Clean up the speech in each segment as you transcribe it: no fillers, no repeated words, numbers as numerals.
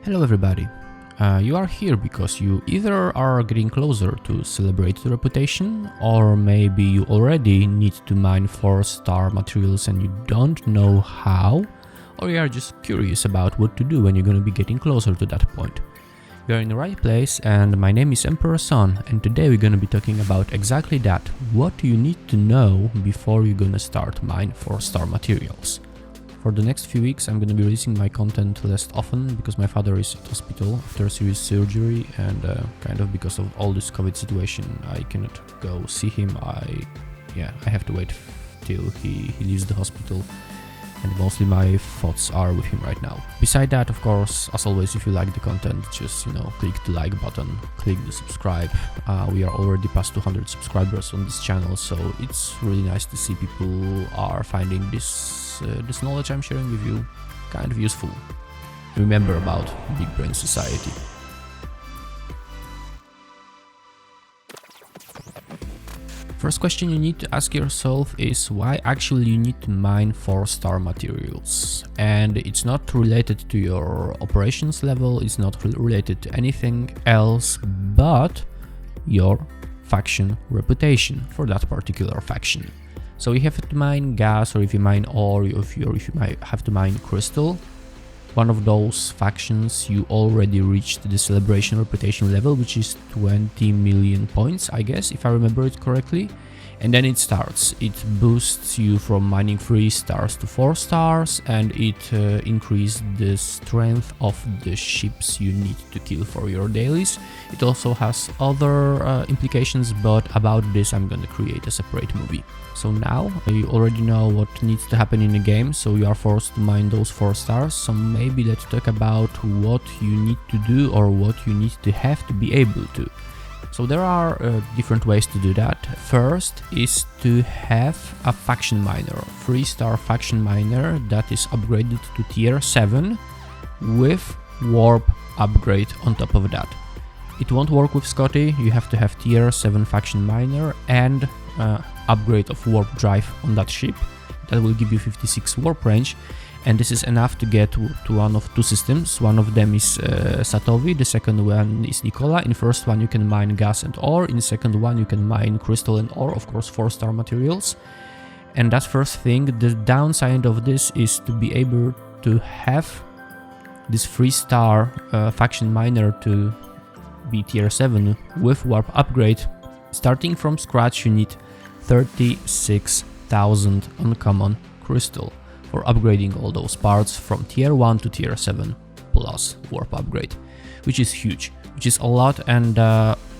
Hello everybody. You are here because you either are getting closer to celebrated reputation, or maybe you already need to mine 4-star materials and you don't know how, or you are just curious about what to do when you're going to be getting closer to that point. You are in the right place, and my name is Emperor Son, and today we're going to be talking about exactly that. What you need to know before you're going to start mine 4-star materials. For the next few weeks I'm going to be releasing my content less often because my father is at hospital after a serious surgery, and kind of because of all this COVID situation I cannot go see him. I have to wait till he leaves the hospital, and mostly my thoughts are with him right now. Beside that, of course, as always, if you like the content, just click the like button, click the subscribe. We are already past 200 subscribers on this channel, so it's really nice to see people are finding this knowledge I'm sharing with you kind of useful. Remember about Big Brain Society. First question you need to ask yourself is why actually you need to mine 4-star materials. And it's not related to your operations level, it's not related to anything else but your faction reputation for that particular faction. So you have to mine gas, or if you mine ore, if you might have to mine crystal. One of those factions you already reached the celebration reputation level, which is 20 million points, I guess, if I remember it correctly. And then it starts. It boosts you from mining 3 stars to 4 stars, and it increases the strength of the ships you need to kill for your dailies. It also has other implications, but about this I'm gonna create a separate movie. So now you already know what needs to happen in the game, so you are forced to mine those 4 stars. So maybe let's talk about what you need to do, or what you need to have to be able to. So there are different ways to do that. First is to have a faction miner, 3-star faction miner that is upgraded to tier 7 with warp upgrade on top of that. It won't work with Scotty, you have to have tier 7 faction miner and upgrade of warp drive on that ship. That will give you 56 warp range, and this is enough to get to one of 2 systems. One of them is Satovi, the second one is Nikola. In first one you can mine gas and ore, in second one you can mine crystal and ore, of course 4-star materials. And that's first thing. The downside of this is to be able to have this 3-star faction miner to be tier 7 with warp upgrade. Starting from scratch you need 36,000 uncommon crystal for upgrading all those parts from tier 1 to tier 7 plus warp upgrade, which is huge, which is a lot. And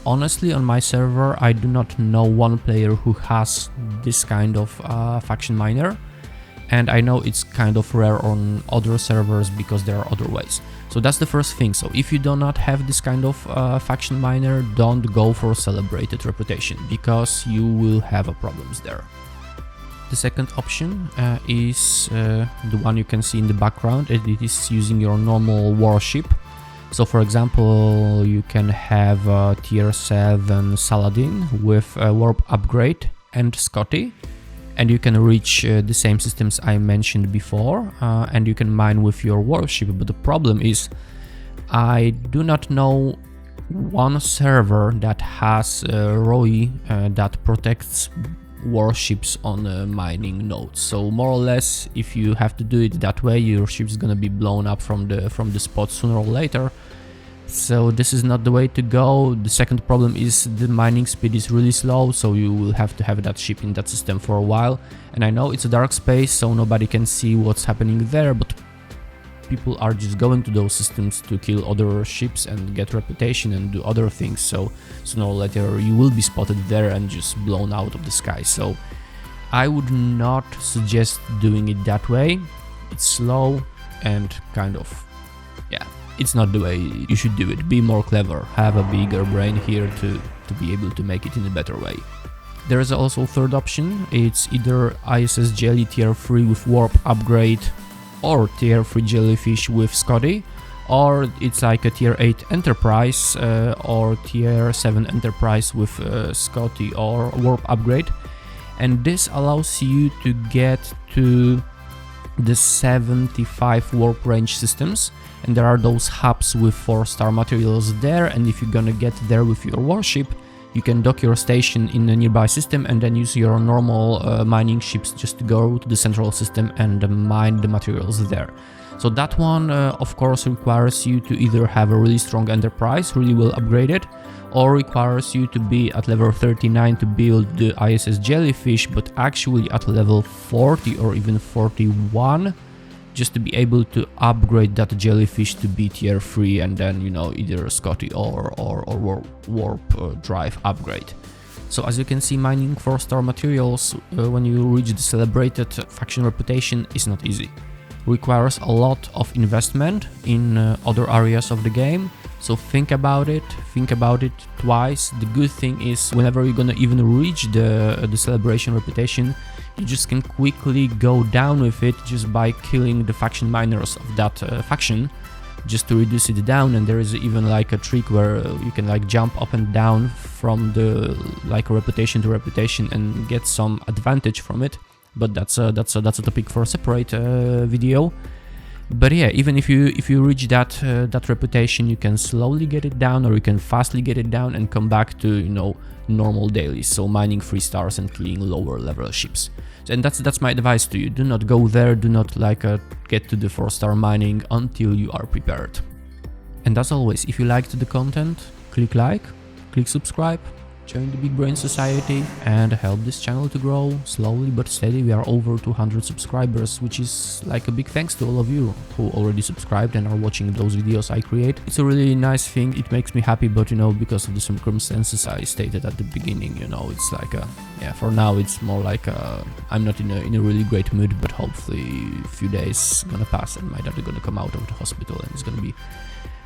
honestly, on my server I do not know one player who has this kind of faction miner, and I know it's kind of rare on other servers because there are other ways. So that's the first thing. So if you do not have this kind of faction miner, don't go for celebrated reputation, because you will have problems there. The second option is the one you can see in the background. It is using your normal warship. So for example, you can have a tier 7 Saladin with a warp upgrade and Scotty, and you can reach the same systems I mentioned before, and you can mine with your warship. But the problem is I do not know one server that has ROI that protects warships on mining nodes. So more or less, if you have to do it that way, your ship's gonna be blown up from the spot sooner or later. So this is not the way to go. The second problem is the mining speed is really slow, so you will have to have that ship in that system for a while. And I know it's a dark space, so nobody can see what's happening there, but people are just going to those systems to kill other ships and get reputation and do other things, so sooner or later you will be spotted there and just blown out of the sky. So I would not suggest doing it that way. It's slow and kind of, it's not the way you should do it. Be more clever, have a bigger brain here to be able to make it in a better way. There is also a third option. It's either ISS Jelly tier 3 with warp upgrade, or tier 3 jellyfish with Scotty, or it's like a tier 8 Enterprise or tier 7 Enterprise with Scotty or warp upgrade. And this allows you to get to the 75 warp range systems, and there are those hubs with 4-star materials there, and if you're gonna get there with your warship, you can dock your station in a nearby system and then use your normal mining ships just to go to the central system and mine the materials there. So that one of course requires you to either have a really strong enterprise, really well upgraded, or requires you to be at level 39 to build the ISS Jellyfish, but actually at level 40 or even 41 just to be able to upgrade that Jellyfish to be tier 3 and then, you know, either Scotty or warp drive upgrade. So as you can see, mining 4-star materials when you reach the celebrated faction reputation is not easy. Requires a lot of investment in other areas of the game, so think about it twice. The good thing is whenever you're gonna even reach the celebration reputation, you just can quickly go down with it just by killing the faction miners of that faction, just to reduce it down. And there is even like a trick where you can like jump up and down from the like reputation to reputation and get some advantage from it. But that's a topic for a separate video. But yeah, even if you reach that reputation, you can slowly get it down, or you can fastly get it down and come back to, you know, normal dailies, so mining 3 stars and killing lower level ships. And that's my advice to you. Do not go there, do not like get to the 4-star mining until you are prepared. And as always, if you liked the content, click like, click subscribe, join the Big Brain Society and help this channel to grow slowly but steady. We are over 200 subscribers, which is like a big thanks to all of you who already subscribed and are watching those videos I create. It's a really nice thing, it makes me happy, but you know, because of the circumstances I stated at the beginning, you know, it's like yeah, for now it's more like I'm not in a really great mood, but hopefully a few days gonna pass and my dad is gonna come out of the hospital and it's gonna be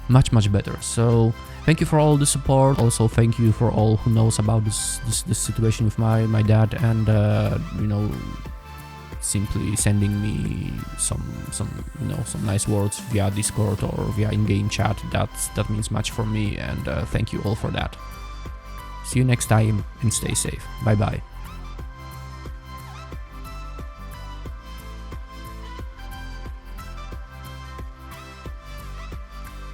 much better. So thank you for all the support. Also thank you for all who knows about this situation with my dad, and you know, simply sending me some you know, some nice words via Discord or via in-game chat. That means much for me, and thank you all for that. See you next time and stay safe. Bye bye.